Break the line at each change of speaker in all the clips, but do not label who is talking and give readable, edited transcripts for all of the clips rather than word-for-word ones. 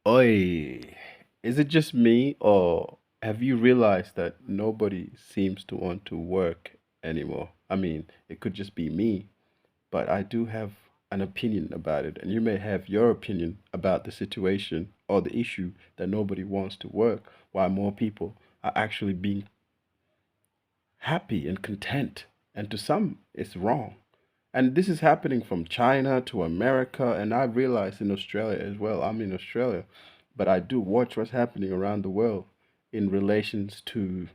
Oi, is it just me, or have you realized that nobody seems to want to work anymore? I mean, it could just be me, but I do have an opinion about it, and you may have your opinion about the situation or the issue that nobody wants to work, while more people are actually being happy and content. And to some, it's wrong. And this is happening from China to America, and I realize in Australia as well. I'm in Australia, but I do watch what's happening around the world in relations to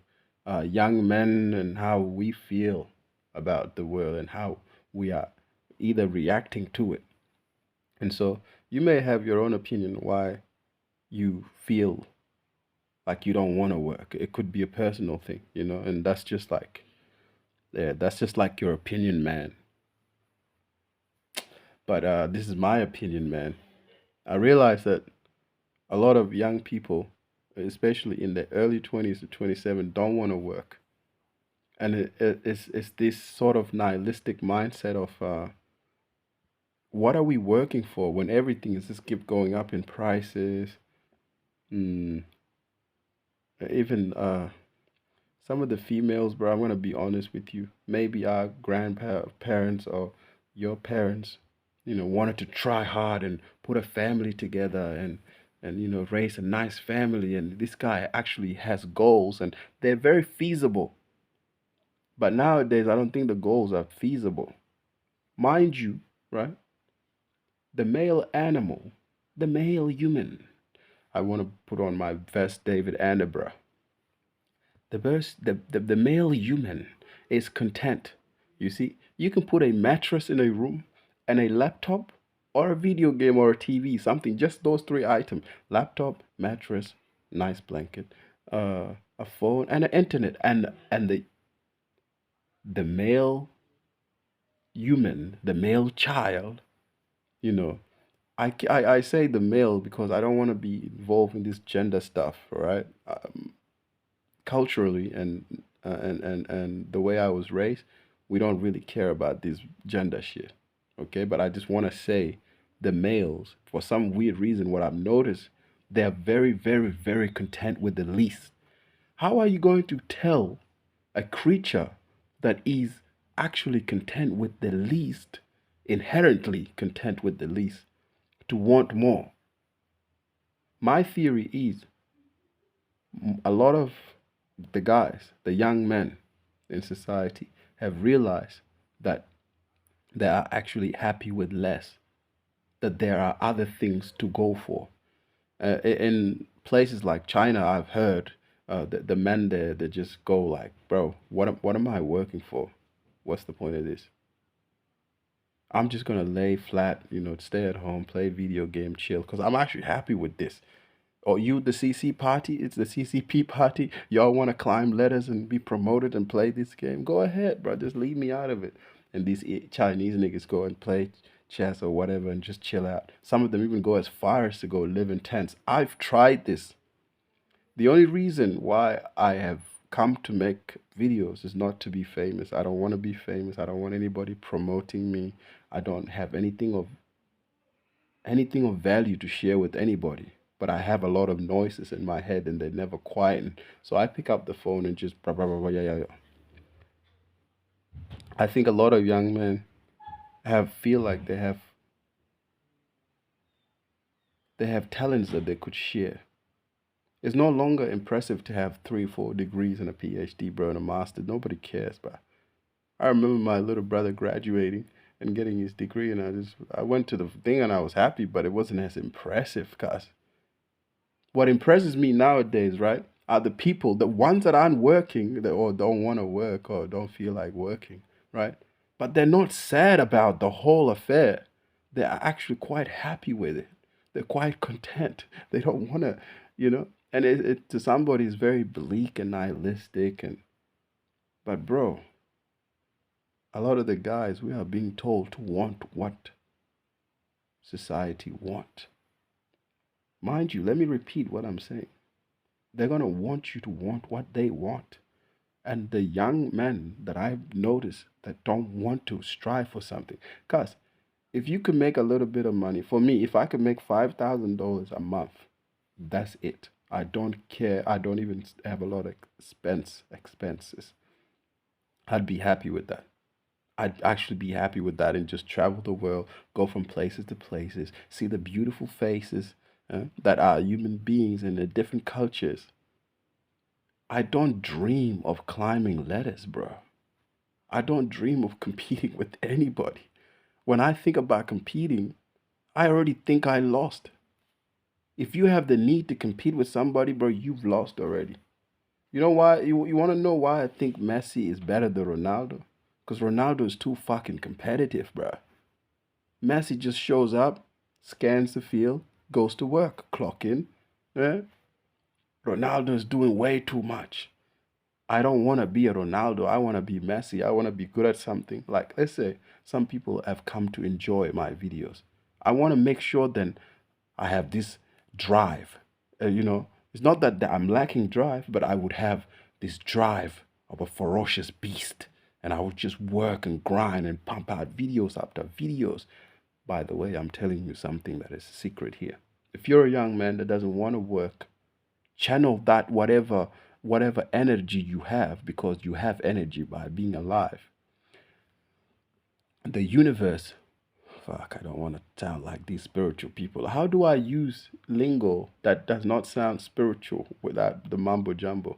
young men and how we feel about the world and how we are either reacting to it. And so you may have your own opinion why you feel like you don't want to work. It could be a personal thing, and that's just like, yeah, that's just like your opinion, man. But this is my opinion, man. I realize that a lot of young people, especially in the early 20s to 27, don't want to work. And it's this sort of nihilistic mindset of what are we working for when everything is just keep going up in prices? Mm, even some of the females, bro, I'm gonna be honest with you. Maybe our grandparents or your parents, wanted to try hard and put a family together and raise a nice family. And this guy actually has goals, and they're very feasible. But nowadays, I don't think the goals are feasible. Mind you, right? The male animal, the male human. I want to put on my best David Attenborough. The male human is content. You see, you can put a mattress in a room and a laptop or a video game or a TV, something, just those three items: laptop, mattress, nice blanket, a phone, and an internet. And the male human, the male child, you know, I say the male because I don't want to be involved in this gender stuff, all right? Culturally and the way I was raised, we don't really care about this gender shit. Okay, but I just want to say the males, for some weird reason, what I've noticed, they're very, very, very content with the least. How are you going to tell a creature that is actually content with the least, inherently content with the least, to want more? My theory is a lot of the guys, the young men in society, have realized that they are actually happy with less, that there are other things to go for. In places like China, I've heard the men there, they just go like, bro, what am I working for? What's the point of this? I'm just gonna lay flat, stay at home, play video game, chill, because I'm actually happy with this. Or you, the CC party, it's the CCP party. Y'all want to climb ladders and be promoted and play this game? Go ahead, bro. Just leave me out of it. And these Chinese niggas go and play chess or whatever and just chill out. Some of them even go as far as to go live in tents. I've tried this. The only reason why I have come to make videos is not to be famous. I don't want to be famous. I don't want anybody promoting me. I don't have anything of value to share with anybody. But I have a lot of noises in my head and they never quieten. So I pick up the phone and just blah blah blah, blah yeah, yeah, yeah. I think a lot of young men have feel like they have talents that they could share. It's no longer impressive to have 3, 4 degrees and a PhD, bro, and a master. Nobody cares, bro. I remember my little brother graduating and getting his degree, and I went to the thing and I was happy, but it wasn't as impressive, cuz what impresses me nowadays, right, are the people, the ones that aren't working, or don't want to work or don't feel like working, right? But they're not sad about the whole affair. They are actually quite happy with it. They're quite content. They don't want to, and it to somebody is very bleak and nihilistic. But bro, a lot of the guys, we are being told to want what society want. Mind you, let me repeat what I'm saying. They're going to want you to want what they want. And the young men that I've noticed that don't want to strive for something. Because if you could make a little bit of money, for me, if I could make $5,000 a month, That's it. I don't care. I don't even have a lot of expenses. I'd be happy with that. I'd actually be happy with that and just travel the world, go from places to places, see the beautiful faces that are human beings in the different cultures. I don't dream of climbing ladders, bro. I don't dream of competing with anybody. When I think about competing, I already think I lost. If you have the need to compete with somebody, bro, you've lost already. You know why? You want to know why I think Messi is better than Ronaldo? Because Ronaldo is too fucking competitive, bro. Messi just shows up, scans the field, goes to work, clock in. Eh? Ronaldo is doing way too much. I don't want to be a Ronaldo. I want to be Messi. I want to be good at something. Like, let's say some people have come to enjoy my videos. I want to make sure then I have this drive. It's not that I'm lacking drive, but I would have this drive of a ferocious beast. And I would just work and grind and pump out videos after videos. By the way, I'm telling you something that is a secret here. If you're a young man that doesn't want to work, channel that whatever energy you have, because you have energy by being alive. The universe, fuck, I don't want to sound like these spiritual people. How do I use lingo that does not sound spiritual without the mumbo jumbo?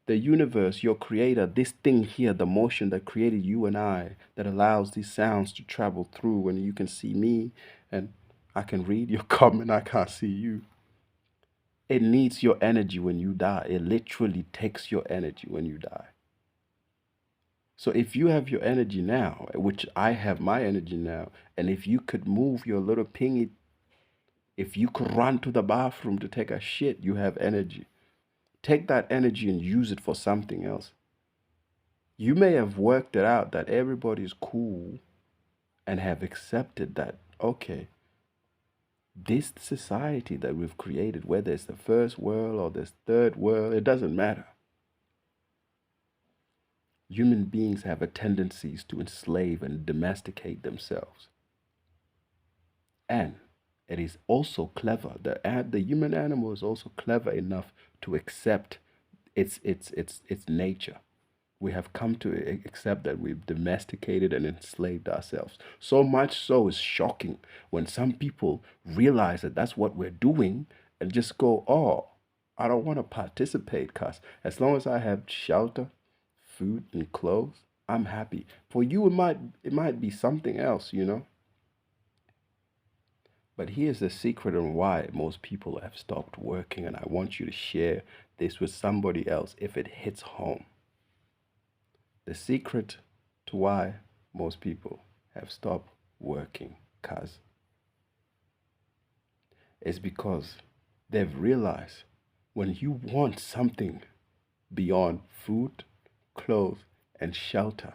The universe, your creator, this thing here, the motion that created you and I, that allows these sounds to travel through, and you can see me and I can read your comment, I can't see you. It needs your energy when you die. It literally takes your energy when you die. So if you have your energy now, which I have my energy now, and if you could move your little pingy, if you could run to the bathroom to take a shit, you have energy. Take that energy and use it for something else. You may have worked it out that everybody's cool and have accepted that, okay, this society that we've created, whether it's the first world or this third world, it doesn't matter. Human beings have a tendencies to enslave and domesticate themselves. And it is also clever. The human animal is also clever enough to accept its nature. We have come to accept that we've domesticated and enslaved ourselves. So much so is shocking when some people realize that that's what we're doing and just go, oh, I don't want to participate because as long as I have shelter, food, and clothes, I'm happy. For you, it might be something else. But here's the secret on why most people have stopped working, and I want you to share this with somebody else if it hits home. The secret to why most people have stopped working, cuz, is because they've realized when you want something beyond food, clothes, and shelter,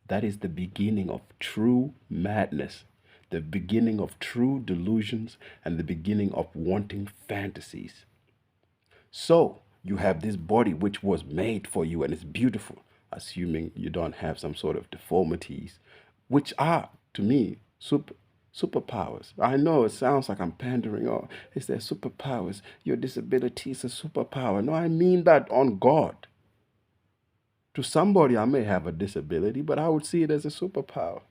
that is the beginning of true madness, the beginning of true delusions, and the beginning of wanting fantasies. So you have this body which was made for you and it's beautiful, assuming you don't have some sort of deformities, which are, to me, superpowers. I know it sounds like I'm pandering. Oh, it's their superpowers. Your disability is a superpower. No, I mean that on God. To somebody, I may have a disability, but I would see it as a superpower.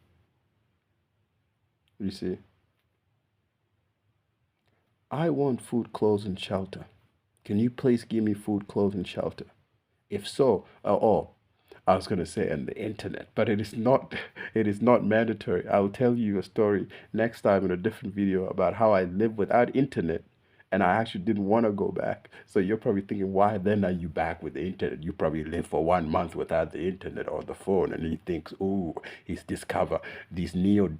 You see, I want food, clothes, and shelter. Can you please give me food, clothes, and shelter? If so, I was gonna say and the internet, but it is not. It is not mandatory. I'll tell you a story next time in a different video about how I live without internet, and I actually didn't want to go back. So you're probably thinking, why then are you back with the internet? You probably lived for 1 month without the internet or the phone, and he thinks, ooh, he's discovered these neo.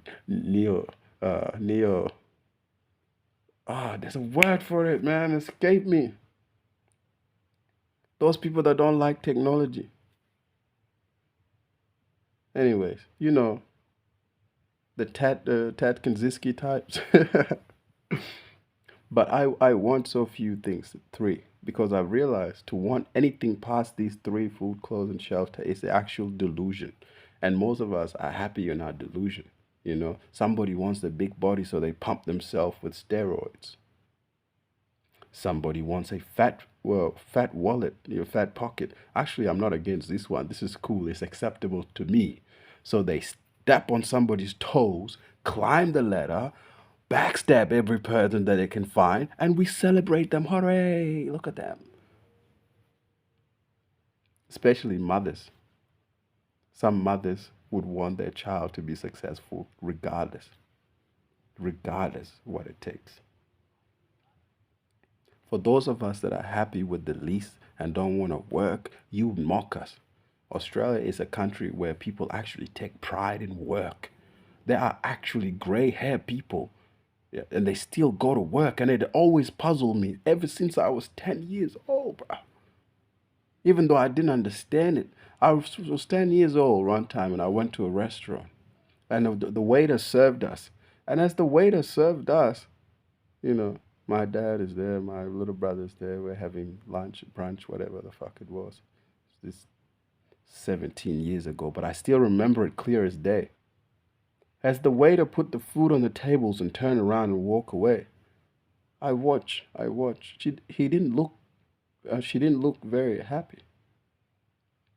Ah, there's a word for it, man. Escape me. Those people that don't like technology. Anyways, the Tat Kanziski types. But I want so few things, three, because I've realized to want anything past these three, food, clothes, and shelter, is the actual delusion. And most of us are happy in our delusion. Somebody wants a big body, so they pump themselves with steroids. Somebody wants a fat wallet, fat pocket. Actually, I'm not against this one. This is cool. It's acceptable to me. So they step on somebody's toes, climb the ladder, backstab every person that they can find, and we celebrate them. Hooray! Look at them. Especially mothers. Some mothers would want their child to be successful regardless what it takes. For those of us that are happy with the least and don't want to work, you mock us. Australia is a country where people actually take pride in work. There are actually gray haired people, yeah, and they still go to work. And it always puzzled me ever since I was 10 years old, bro. Even though I didn't understand it. I was 10 years old one time and I went to a restaurant and the waiter served us. And as the waiter served us, you know, my dad is there, my little brother's there, we're having lunch, brunch, whatever the fuck it was. This 17 years ago, but I still remember it clear as day. As the waiter put the food on the tables and turned around and walk away, I watched. She didn't look very happy.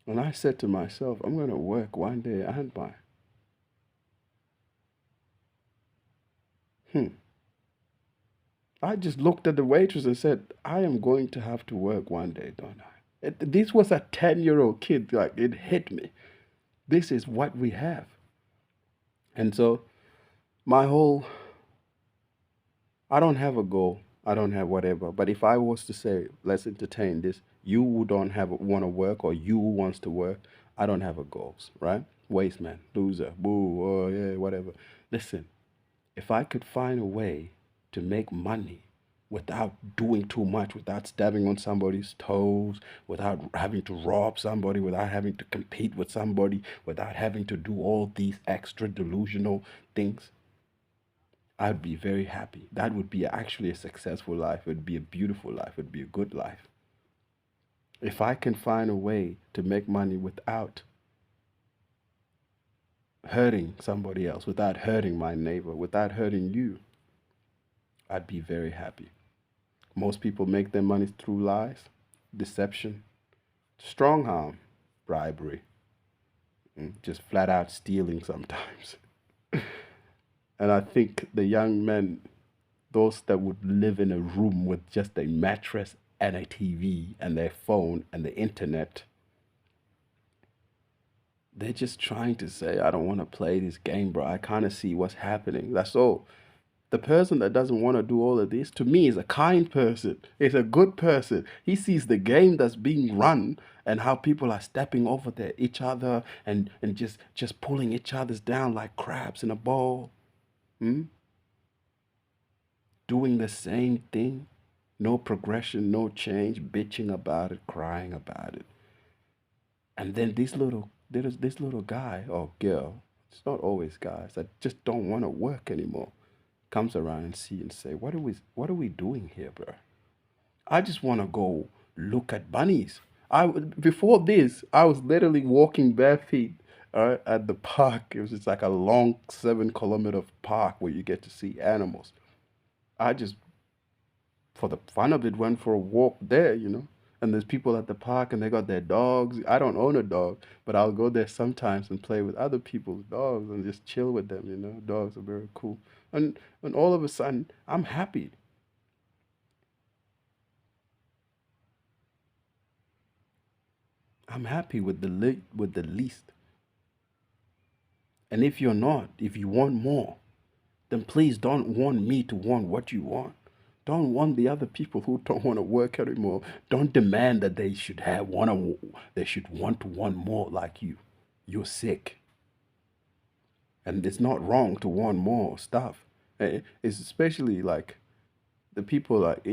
And I said to myself, I'm going to work one day, aren't I? Hmm. I just looked at the waitress and said, I am going to have to work one day, don't I? This was a 10-year-old kid. Like, it hit me. This is what we have. And so, my whole, I don't have a goal. I don't have whatever. But if I was to say, let's entertain this, you who don't have want to work or you who wants to work, I don't have a goals, right? Waste man, loser, boo, oh yeah, whatever. Listen, if I could find a way to make money without doing too much, without stepping on somebody's toes, without having to rob somebody, without having to compete with somebody, without having to do all these extra delusional things, I'd be very happy. That would be actually a successful life. It would be a beautiful life. It would be a good life. If I can find a way to make money without hurting somebody else, without hurting my neighbor, without hurting you, I'd be very happy. Most people make their money through lies, deception, strong arm, bribery, just flat out stealing sometimes. And I think the young men, those that would live in a room with just a mattress and a TV and their phone and the internet, they're just trying to say, I don't want to play this game, bro. I kind of see what's happening. That's all. The person that doesn't want to do all of this, to me, is a kind person. Is a good person. He sees the game that's being run and how people are stepping over each other and just pulling each other's down like crabs in a bowl. Hmm? Doing the same thing. No progression, no change, bitching about it, crying about it. And then this little guy or girl, it's not always guys that just don't want to work anymore, comes around and see and say, what are we doing here, bro? I just want to go look at bunnies. Before this, I was literally walking bare feet at the park. It was just like a long 7 kilometer park where you get to see animals. I just, for the fun of it, went for a walk there. And there's people at the park and they got their dogs. I don't own a dog, but I'll go there sometimes and play with other people's dogs and just chill with them. Dogs are very cool. And all of a sudden, I'm happy. I'm happy with the least. And if you're not, if you want more, then please don't want me to want what you want. Don't want the other people who don't want to work anymore. Don't demand that they should they should want to want more like you. You're sick. And it's not wrong to want more stuff. It's especially like the people like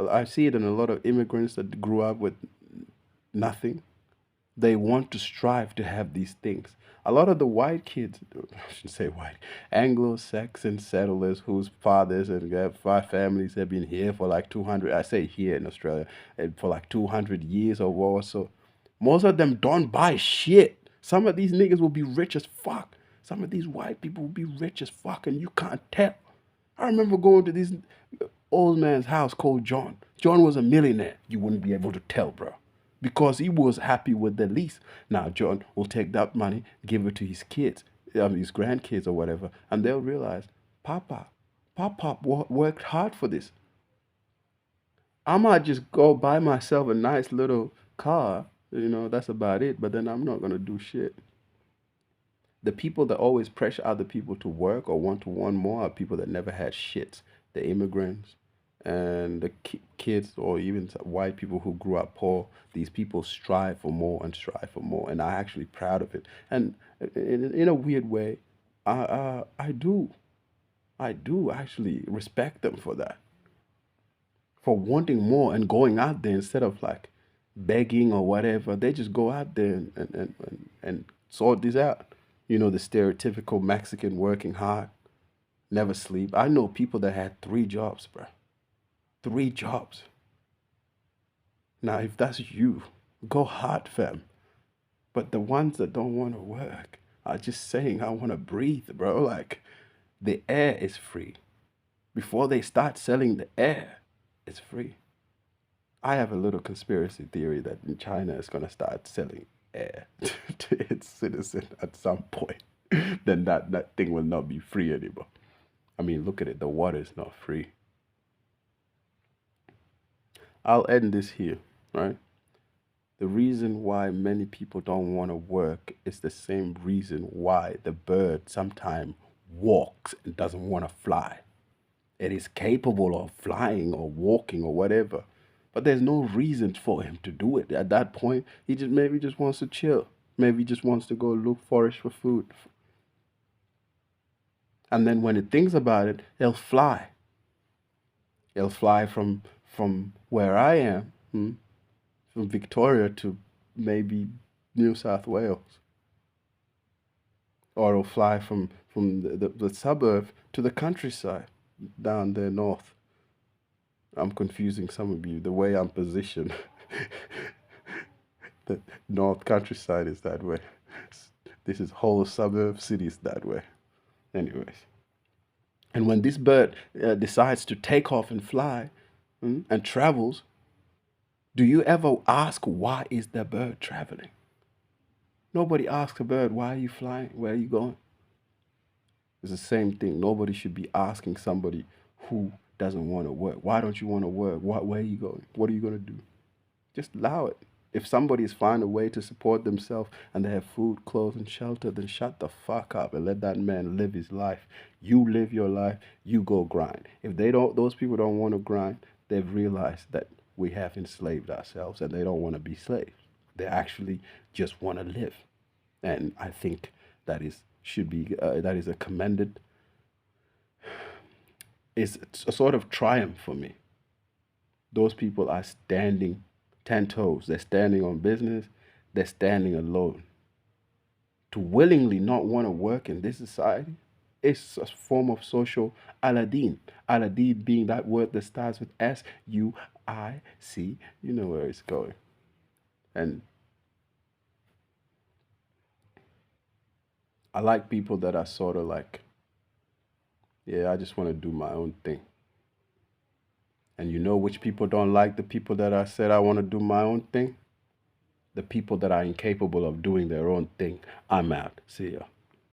I see it in a lot of immigrants that grew up with nothing. They want to strive to have these things. A lot of the white kids, I shouldn't say white, Anglo-Saxon settlers whose fathers and families have been here for like 200, I say here in Australia, for like 200 years or more. So most of them don't buy shit. Some of these niggas will be rich as fuck. Some of these white people will be rich as fuck and you can't tell. I remember going to these old man's house called John. John was a millionaire. You wouldn't be able to tell, bro, because he was happy with the lease. Now John will take that money, give it to his kids, his grandkids or whatever, and they'll realize, Papa, Papa worked hard for this. I might just go buy myself a nice little car, that's about it, but then I'm not gonna do shit. The people that always pressure other people to work or want to want more are people that never had shit. The immigrants and the kids, or even white people who grew up poor. These people strive for more and strive for more, and I'm actually proud of it. And in a weird way, I do actually respect them for that, for wanting more and going out there instead of like begging or whatever. They just go out there and sort this out. The stereotypical Mexican working hard, never sleep. I know people that had 3 jobs, bro. 3 jobs. Now, if that's you, go hard, fam. But the ones that don't want to work are just saying, I want to breathe, bro. Like, the air is free. Before they start selling the air, it's free. I have a little conspiracy theory that in China is going to start selling air to its citizen at some point. Then that thing will not be free anymore. I mean, look at it. The water is not free. I'll end this here, right? The reason why many people don't want to work is the same reason why the bird sometimes walks and doesn't want to fly. It is capable of flying or walking or whatever, but there's no reason for him to do it. At that point, he just maybe just wants to chill. Maybe he just wants to go look forage for food. And then when it thinks about it, he'll fly. He'll fly from where I am, from Victoria to maybe New South Wales. Or he'll fly from the suburb to the countryside down there north. I'm confusing some of you. The way I'm positioned, the north countryside is that way. This is whole suburb cities that way. Anyways. And when this bird decides to take off and fly and travels, do you ever ask, why is the bird traveling? Nobody asks a bird, why are you flying? Where are you going? It's the same thing. Nobody should be asking somebody who doesn't want to work, why don't you want to work? Where are you going? What are you going to do? Just allow it. If somebody's find a way to support themselves and they have food, clothes, and shelter, then shut the fuck up and let that man live his life. You live your life, you go grind. If those people don't want to grind, they've realized that we have enslaved ourselves and they don't want to be slaves. They actually just want to live. And I think that is a commended, it's a sort of triumph for me. Those people are standing 10 toes. They're standing on business. They're standing alone. To willingly not want to work in this society is a form of social Aladdin. Aladdin being that word that starts with S-U-I-C. You know where it's going. And I like people that are sort of like, yeah, I just want to do my own thing. And you know which people don't like the people that I said I want to do my own thing? The people that are incapable of doing their own thing. I'm out. See ya.